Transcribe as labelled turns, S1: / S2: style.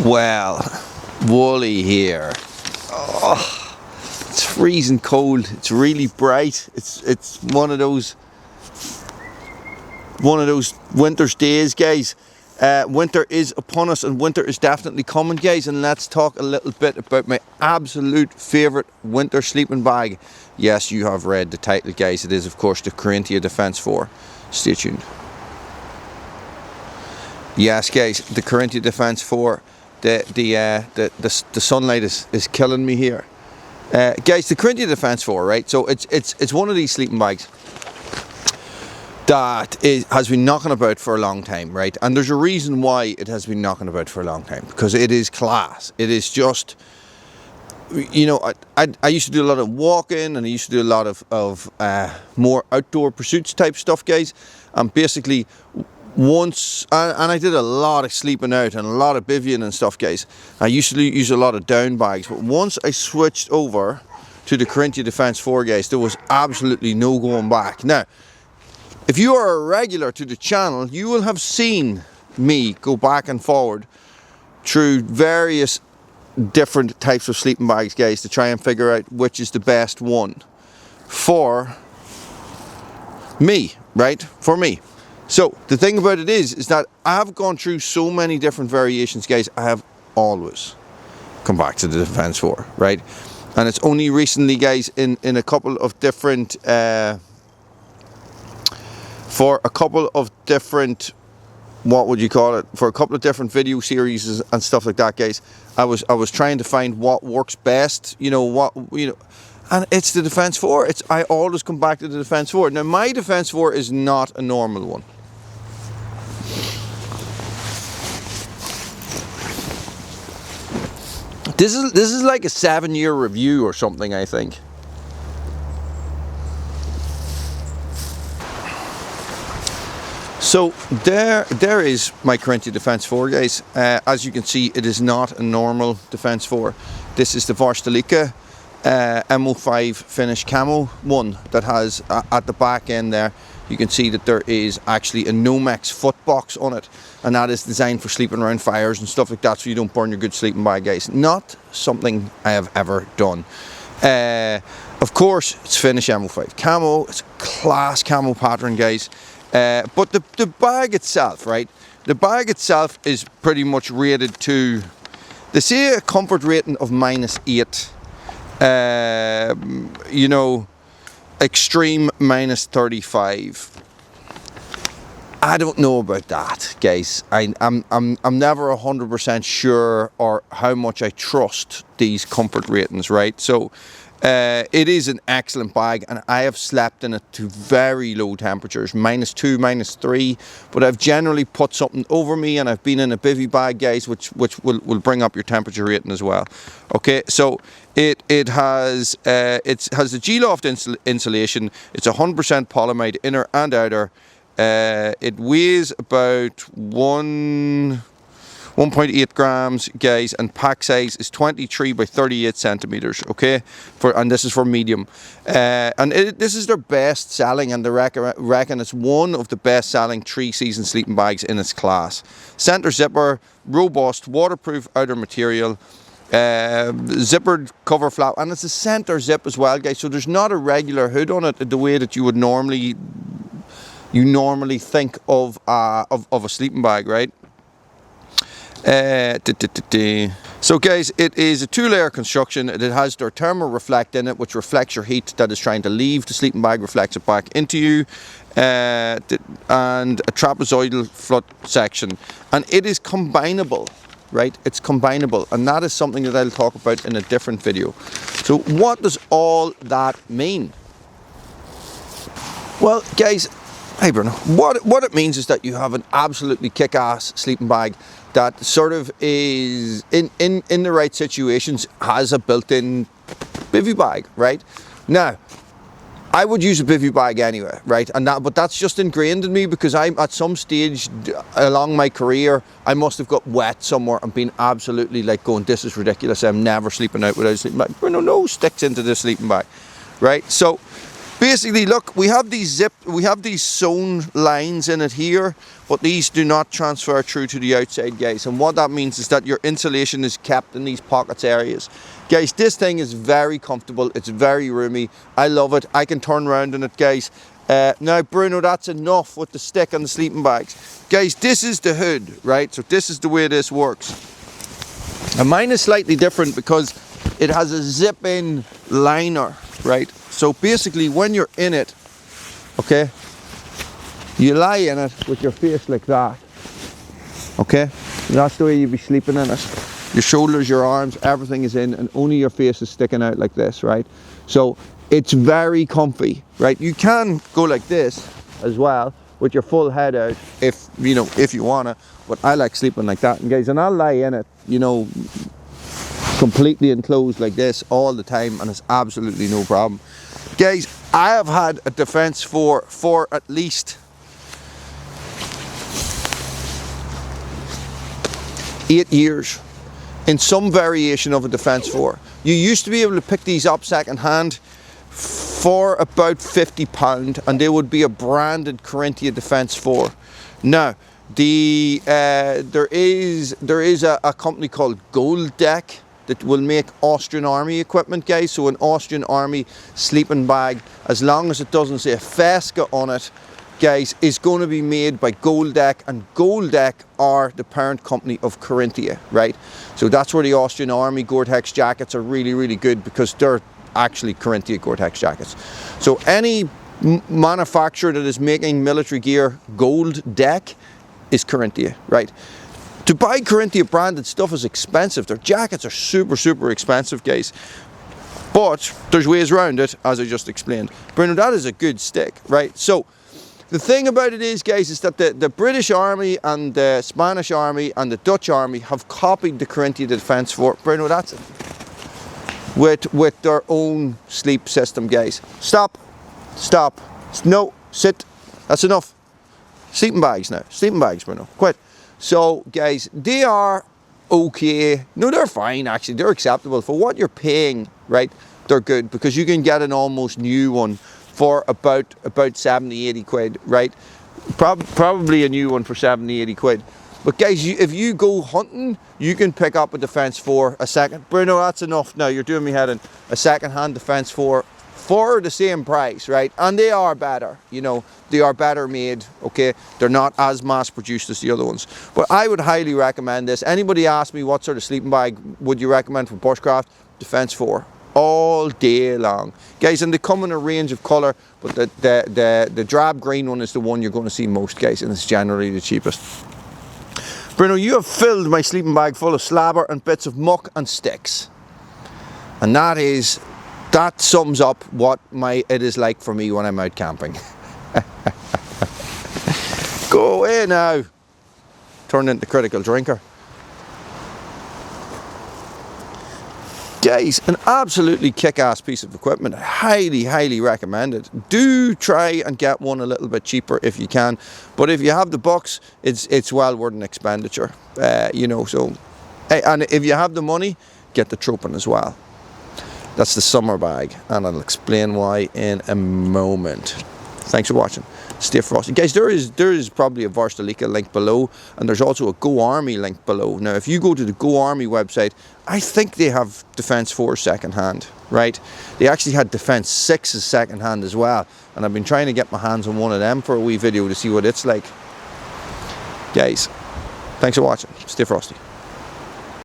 S1: Well, woolly here. Oh, it's freezing cold. It's really bright. It's one of those winter's days, guys. Winter is upon us, and winter is definitely coming, guys. And let's talk a little bit about my absolute favourite winter sleeping bag. Yes, you have read the title, guys. It is, of course, the Carinthia Defence 4. Stay tuned. Yes, guys, the Carinthia Defence 4. The sunlight is killing me here, guys. The Carinthia Defence 4, right? So it's one of these sleeping bags that has been knocking about for a long time, right? And there's a reason why it has been knocking about for a long time, because it is class. It is just, you know, I used to do a lot of walking, and I used to do a lot of more outdoor pursuits type stuff, guys. And basically, once, and I did a lot of sleeping out and a lot of bivvying and stuff, guys. I used to use a lot of down bags, but once I switched over to the Carinthia Defence 4, guys, there was absolutely no going back. Now, if you are a regular to the channel, you will have seen me go back and forward through various different types of sleeping bags, guys, to try and figure out which is the best one for me, right? For me. So the thing about it is that I have gone through so many different variations, guys. I have always come back to the Defence 4, right? And it's only recently, guys, in a couple of different for a couple of different, what would you call it, for a couple of different video series and stuff like that, guys, I was trying to find what works best, you know, and it's the Defence 4. I always come back to the Defence 4. Now, my Defence 4 is not a normal one. This is like a 7-year review or something, I think. So there is my Carinthia Defence 4, guys. As you can see, it is not a normal Defence 4. This is the Vorstalika MO5 finish camo one that has at the back end there. You can see that there is actually a Nomex foot box on it, and that is designed for sleeping around fires and stuff like that, so you don't burn your good sleeping bag, guys. Not something I have ever done. Of course, it's finish MO5 camo. It's class camo pattern, guys. But the bag itself, right? The bag itself is pretty much rated to, they say, a comfort rating of -8. You know, extreme -35. I don't know about that, guys. I'm never 100% sure or how much I trust these comfort ratings, right? So it is an excellent bag, and I have slept in it to very low temperatures, -2, -3, but I've generally put something over me, and I've been in a bivvy bag, guys, which will bring up your temperature rating as well. Okay, so it has the G-Loft insulation. It's 100% polyamide inner and outer. It weighs about 1.8 grams, guys, and pack size is 23 by 38 centimeters. Okay, and this is for medium. And this is their best selling, and they reckon it's one of the best selling 3-season sleeping bags in its class. Center zipper, robust, waterproof outer material. Zippered cover flap, and it's a center zip as well, guys, so there's not a regular hood on it the way that you would normally think of a sleeping bag, right? So, guys, it is a 2-layer construction. It has their thermal reflect in it, which reflects your heat that is trying to leave the sleeping bag, reflects it back into you, and a trapezoidal foot section, and it is combinable. Right, it's combinable, and that is something that I'll talk about in a different video. So what does all that mean? Well, guys, hey Bruno, what it means is that you have an absolutely kick-ass sleeping bag that sort of is in the right situations, has a built-in bivvy bag, right? Now, I would use a bivvy bag anyway, right? But that's just ingrained in me, because I'm at some stage along my career, I must have got wet somewhere and been absolutely like going, this is ridiculous, I'm never sleeping out without a sleeping bag. Bruno, no sticks into the sleeping bag, right? So basically, look, we have these sewn lines in it here, but these do not transfer through to the outside, guys. And what that means is that your insulation is kept in these pockets areas. Guys, this thing is very comfortable. It's very roomy. I love it. I can turn around in it, guys. Now, Bruno, that's enough with the stick and the sleeping bags. Guys, this is the hood, right? So this is the way this works. And mine is slightly different because it has a zip-in liner, right? So basically, when you're in it, okay, you lie in it with your face like that, okay? That's the way you'd be sleeping in it. Your shoulders, your arms, everything is in, and only your face is sticking out like this, right? So it's very comfy, right? You can go like this as well with your full head out if you wanna, but I like sleeping like that. And guys, and I'll lie in it, you know, completely enclosed like this all the time, and it's absolutely no problem. Guys, I have had a Defence 4 for at least 8 years in some variation of a Defence 4. You used to be able to pick these up second hand for about £50, and they would be a branded Carinthia Defence 4. Now, there is a company called Gold Deck that will make Austrian Army equipment, guys. So an Austrian Army sleeping bag, as long as it doesn't say Fesca on it, guys, is going to be made by Gold Deck, and Gold Deck are the parent company of Carinthia, right? So that's where the Austrian Army Gore-Tex jackets are really, really good, because they're actually Carinthia Gore-Tex jackets. So any manufacturer that is making military gear, Gold Deck is Carinthia, right? To buy Carinthia branded stuff is expensive. Their jackets are super, super expensive, guys. But there's ways around it, as I just explained. Bruno, that is a good stick, right? So the thing about it is, guys, is that the British Army and the Spanish Army and the Dutch Army have copied the Carinthia Defence 4. Bruno, that's it. With their own sleep system, guys. Stop. Stop. No. Sit. That's enough. Sleeping bags now. Sleeping bags, Bruno. Quit. So, guys, they are okay. No, they're fine, actually. They're acceptable. For what you're paying, right, they're good, because you can get an almost new one for about 70, 80 quid, right? Probably a new one for 70, 80 quid. But, guys, if you go hunting, you can pick up a Defence 4 a second. Bruno, that's enough now. You're doing me head in. A second-hand Defence 4 for the same price, right? And they are better, you know, they are better made, okay? They're not as mass produced as the other ones. But I would highly recommend this. Anybody ask me what sort of sleeping bag would you recommend for Bushcraft? Defence 4. All day long. Guys, and they come in a range of colour, but the drab green one is the one you're going to see most, guys, and it's generally the cheapest. Bruno, you have filled my sleeping bag full of slabber and bits of muck and sticks. And that sums up what it is like for me when I'm out camping. Go away now. Turn into critical drinker. Guys, an absolutely kick-ass piece of equipment. I highly, highly recommend it. Do try and get one a little bit cheaper if you can. But if you have the bucks, it's well worth an expenditure. You know, so, and if you have the money, get the Tropin as well. That's the summer bag, and I'll explain why in a moment. Thanks for watching. Stay frosty. Guys, there is probably a Varstalika link below, and there's also a Go Army link below. Now, if you go to the Go Army website, I think they have Defence 4 second hand, right? They actually had Defence 6 second hand as well, and I've been trying to get my hands on one of them for a wee video to see what it's like. Guys, thanks for watching. Stay frosty.